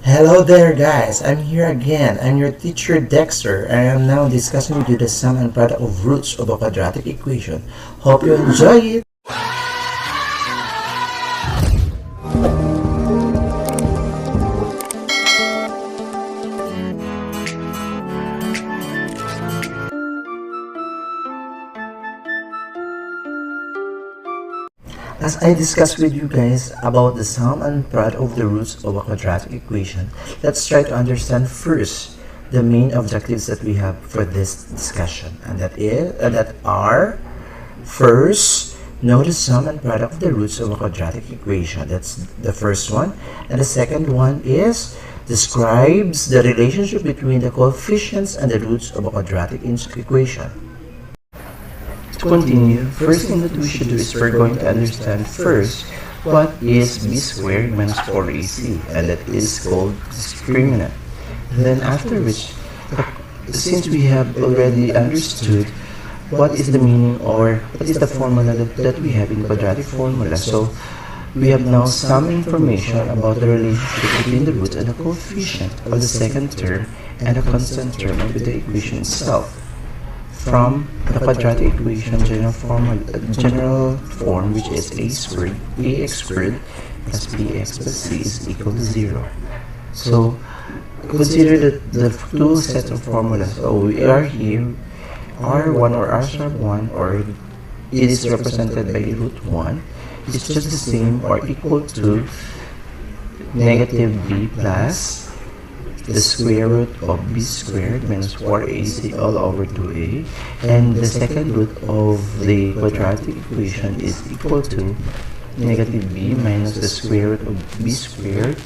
Hello there guys, I'm here again. I'm your teacher Dexter and I am now discussing with you the sum and product of roots of a quadratic equation. Hope you enjoy it! As I discussed with you guys about the sum and product of the roots of a quadratic equation, let's try to understand first the main objectives that we have for this discussion, and that are first, know the sum and product of the roots of a quadratic equation. That's the first one. And the second one is describes the relationship between the coefficients and the roots of a quadratic equation. To continue, first thing that we should do is we're going to understand first what is b squared minus 4ac, and that is called discriminant. Then after which, since we have already understood what is the meaning or what is the formula that we have in quadratic formula, so we have now some information about the relationship between the root and the coefficient of the second term and the constant term of the equation itself. From the quadratic equation general form, which is ax squared plus bx plus c is equal to 0. So consider that the two sets of formulas. So we are here r1 or r sub 1, or it is represented by root 1. It's just the same or equal to negative b plus the square root of b squared minus 4ac all over 2a, and the second root of the quadratic equation is equal to negative b minus the square root of b squared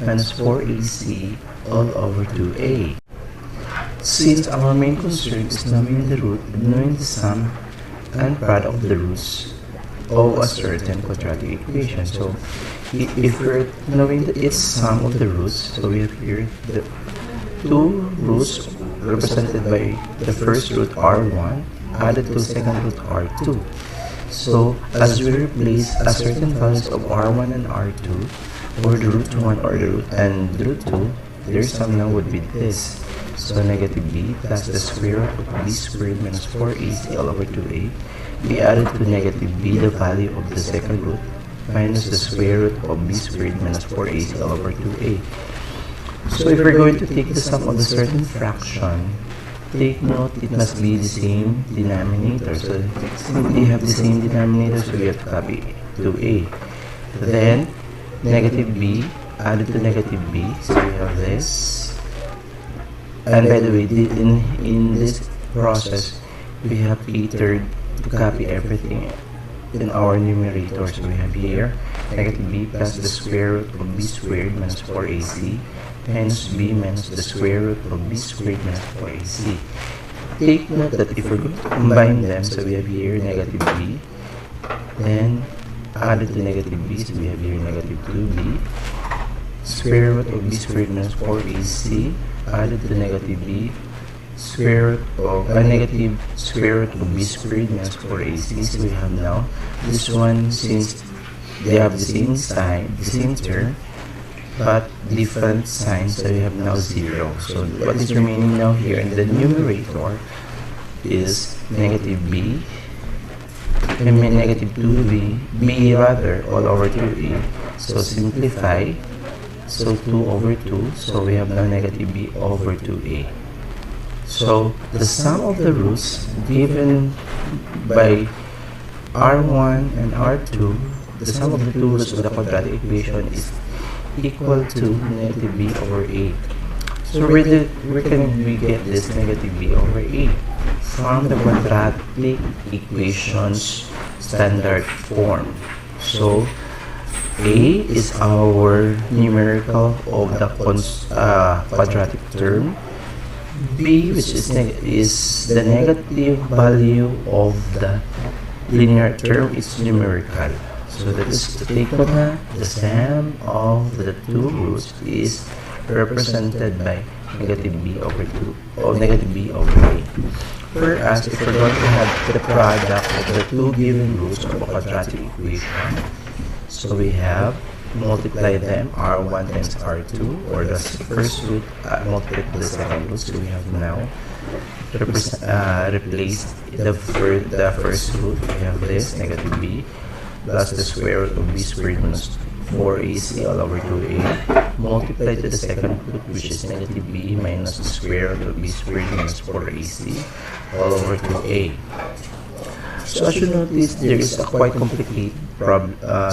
minus 4ac all over 2a. Since our main concern is knowing the sum and product of the roots of a certain quadratic equation, so if we're knowing its sum of the roots, so we have here the two roots represented by the first root r1 added to second root r2. So as we replace a certain values of r1 and r2 for the root 1 or the root 2, their sum now would be this. So negative b plus the square root of b squared minus 4ac all over 2a be added to negative b, the value of the second root, minus the square root of b squared minus 4ac all over 2a. So if we're going to take the sum of a certain fraction, take note it must be the same denominator. So since we have the same denominator, so we have to copy 2a. Then negative b added to negative b, so we have this. And by the way, in this process, we have catered to copy everything in our numerator. So we have here negative b plus the square root of b squared minus 4ac minus b minus the square root of b squared minus 4ac. Take note that if we're going to combine them, so we have here negative b, then added to negative b, so we have here negative 2b, square root of b squared minus 4ac added to negative b, square root of negative square root of b squared minus 4ac. So we have now this one, since they have the same sign, the same term, but different signs, so we have now 0. So what is remaining now here in the numerator is negative b, negative 2b, b rather, all over 2a. So simplify, so 2 over 2, so we have now negative b over 2a. So the sum of the roots given by r1 and r2, the sum of the two roots of the quadratic equation is equal to negative b over 8. So where can we get this negative b over 8? From the quadratic equation's standard form. So a is our numerical of the quadratic term. B, which is the negative value of the linear term, is numerical. So that is to take note na the sum of the two roots is represented by negative b over 2 or negative b over 8. Whereas if we're going to have the product of the two given roots of a quadratic equation, so we have multiply them, r1 times r2, or the first root multiplied to the second root. So we have now replaced the first root. We have this negative b plus the square root of b squared minus 4ac all over 2a multiplied to the second root, which is negative b minus the square root of b squared minus 4ac all over 2a. So as you notice, there is a quite complicated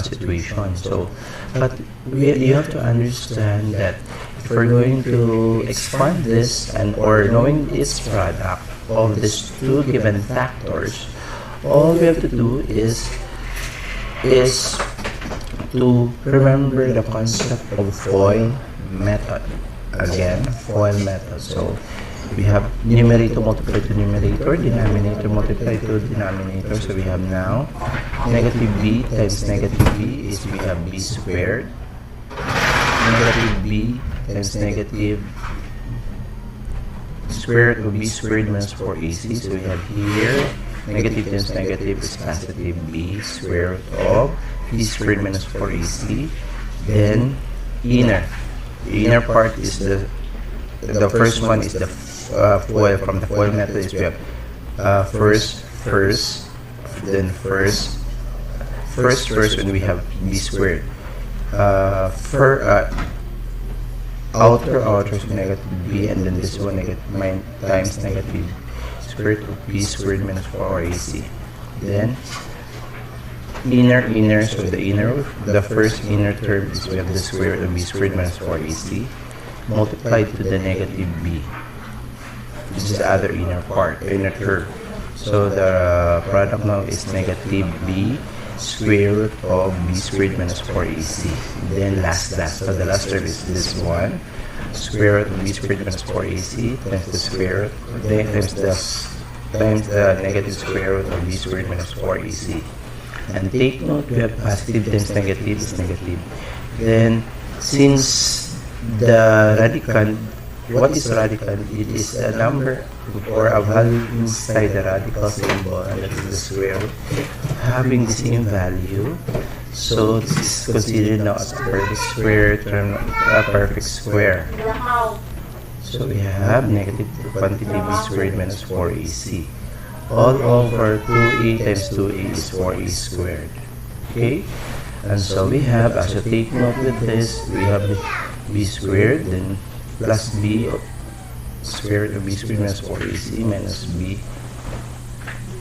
situation. So, but you have to understand that if we're going to expand this or knowing its product of these two given factors, all we have to do is to remember the concept of FOIL method. Again, FOIL method. So we have numerator multiplied to numerator, denominator multiplied to denominator. So we have now negative b times negative b is we have b squared. Negative b times negative square root of b squared minus 4ac. So we have here negative times negative is positive b square root of b squared minus 4ac. Then the inner part is the first one is the FOIL. From the FOIL method is we have first, then first, when we have b squared. Outer is negative b, and then this one times negative square root of b squared minus 4ac. Then inner, so the first inner term is we have the square root of b squared minus 4ac multiplied to the negative b. This is the other inner term. So the product now is negative b square root of b squared minus 4ac. Then last. So the last term is this one, square root of b squared minus 4ac times the square root, then times the negative square root of b squared minus 4ac. And take note, we have positive times negative is negative. Then since the radicand, what is radicand? It is a number or a value inside the radical symbol, and that is the square root, having the same value. So this is considered now as a perfect square. So we have negative quantity b squared minus 4ac. All over 2a times 2a is 4a squared. Okay? And so we have, as you take note with this, we have b squared, then plus b square root of b squared minus 4ac minus b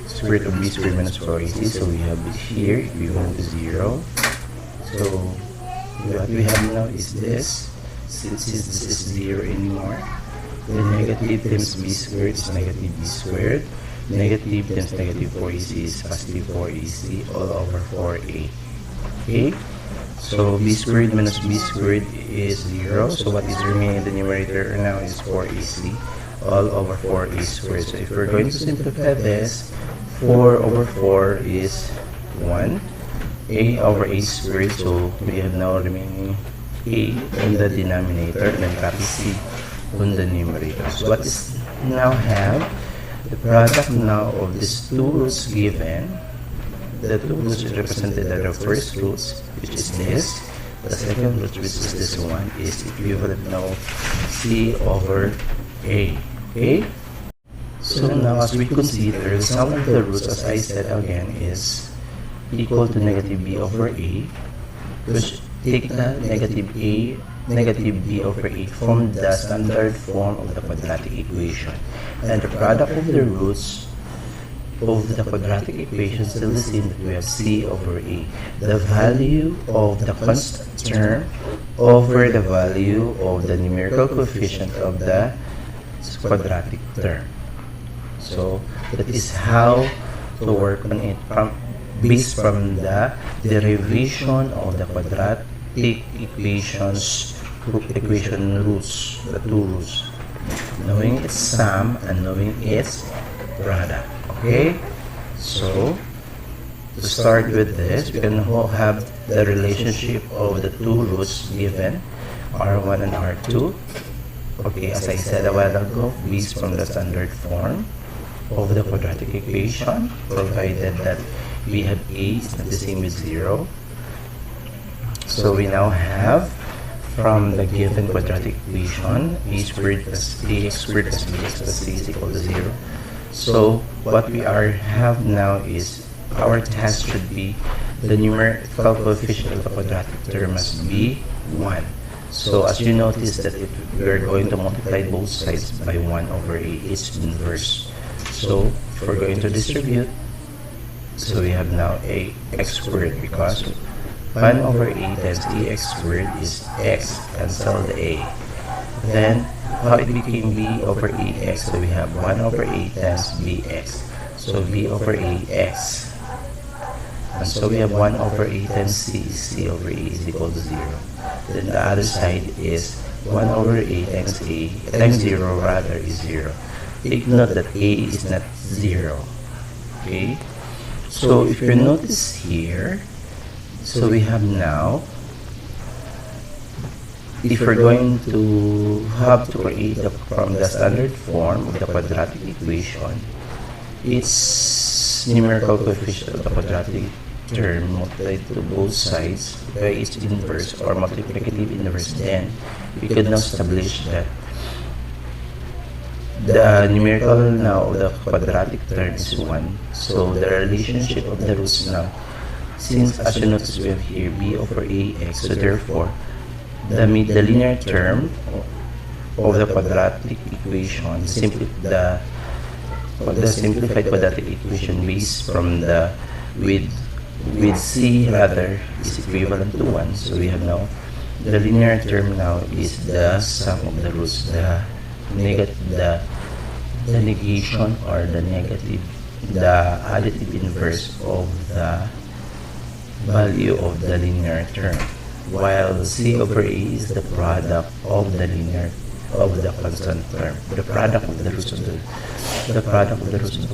square root of b squared minus 4ac. So we have here equivalent to 0. So what we have now is this. Since this is 0 anymore, the negative times b squared is negative b squared. Negative times negative 4ac is positive 4ac all over 4a. Okay? So b squared minus b squared is 0. So what is remaining in the numerator now is 4ac all over 4a squared. So if we're going to simplify this, 4 over 4 is 1. A over a squared. So we have now remaining a on the denominator and then copy c on the numerator. So what is now have the product now of these two roots given. The two roots represented are the first roots, which is this. The second root, which is this one, is equivalent now c over a. Okay? So now as we consider, the sum of the roots, as I said again, is equal to negative b over a, which take the negative b over a from the standard form of the quadratic equation. And the product of the roots of the quadratic equation is still the same, that we have c over a. The value of the constant term over the value of the numerical coefficient of the quadratic term. So that is how to work on it based from the derivation of the quadratic equation roots, the two roots, knowing its sum and knowing its product. Okay, so to start with this, we can have the relationship of the two roots given, r1 and r2. Okay, as I said a while ago, based from the standard form of the quadratic equation, provided that we have a is not the same with 0. So we now have from the given quadratic equation a squared plus ax squared plus bx plus c is equal to 0. So what we have now is our test should be the numerical coefficient of the quadratic term must be 1. So as you notice that if we are going to multiply both sides by 1 over a, it's inverse. So if we're going to distribute, so we have now a x squared because 1 over a times ax squared is x, cancel the a. Then how it became b over ax, so we have 1 over a times bx. So b over ax. And so we have 1 over a times c over a is equal to 0. Then the other side is 1 over a times 0 rather is 0. Take note that a is not 0. Okay? So if you notice here, so we have now, if we're going to have to create from the standard form of the quadratic equation, its numerical coefficient of the quadratic term multiplied to both sides by its inverse or multiplicative inverse, then we could now establish that the numerical now of the quadratic term is 1. So the relationship of the roots now, since as you notice we have here b over ax, so therefore the linear term of the quadratic equation, the simplified quadratic equation based from the with c rather is equivalent to 1. So we have now the linear term now is the sum of the roots, the negation or the additive inverse of the value of the linear term, while c over a is the product of the constant term, the product of the roots of the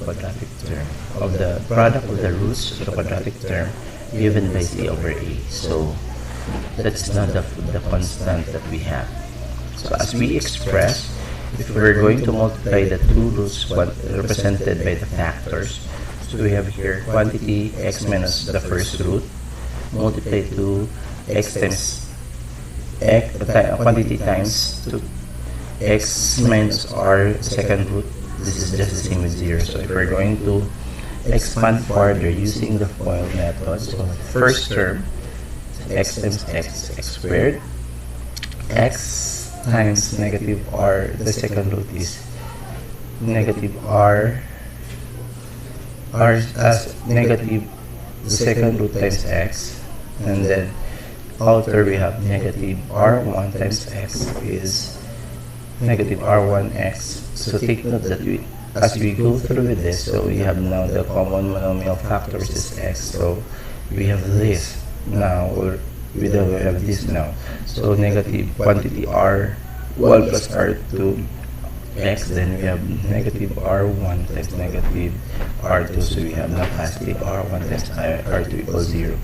quadratic term, of the product of the roots of the quadratic term given by c over a. So that's not the constant that we have. So as we express, if we're going to multiply the two roots represented by the factors, so we have here quantity x minus the first root multiplied to x times quantity times 2 x minus r second root. This is just the same with 0. So if we're going to expand further using the FOIL method, so first term x times x squared, x times negative r, the second root is negative r as negative the second root times x, and then outer we have negative r1 times x is negative r1x. So take note that as we go through with this, so we have now the common monomial factors is x. So we have this now, or we have this now. So negative quantity r1 plus r2 x, then we have negative r1 times negative r2. So we have now positive r1 times r2 equals 0.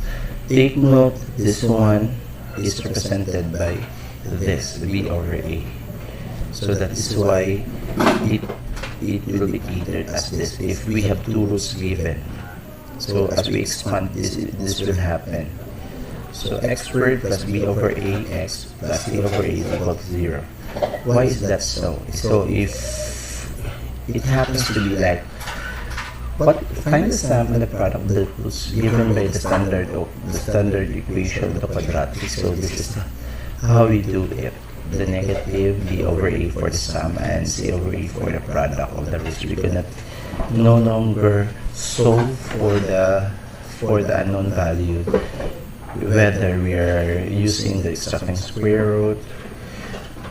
Take note this one is represented by this b over a. So that is why it will be treated as this if we have two roots given. So as we expand this will happen. So x squared plus b over ax plus c over a is equal to 0. Why is that so? So if it happens to be like, find the sum and the product of the roots given by the standard equation of the quadratic. So this is how we do it. The negative b over a for the sum and c over a for the product of the roots. We cannot no longer solve for the unknown value, whether we are using the exacting square root,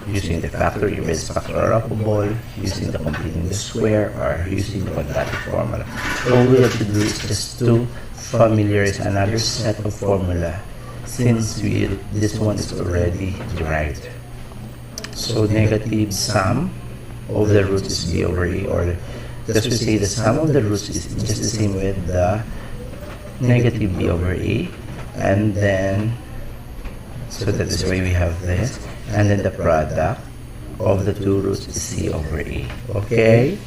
using the factor if it's factorable, using the completing the square, or using the quadratic formula. All we have to do is just to familiarize another set of formula, since this one is already derived. So negative sum of the roots is b over a, or just we say the sum of the roots is just the same with the negative b over a, and then so that is why we have this, and then the product of the two roots is c over a. Okay.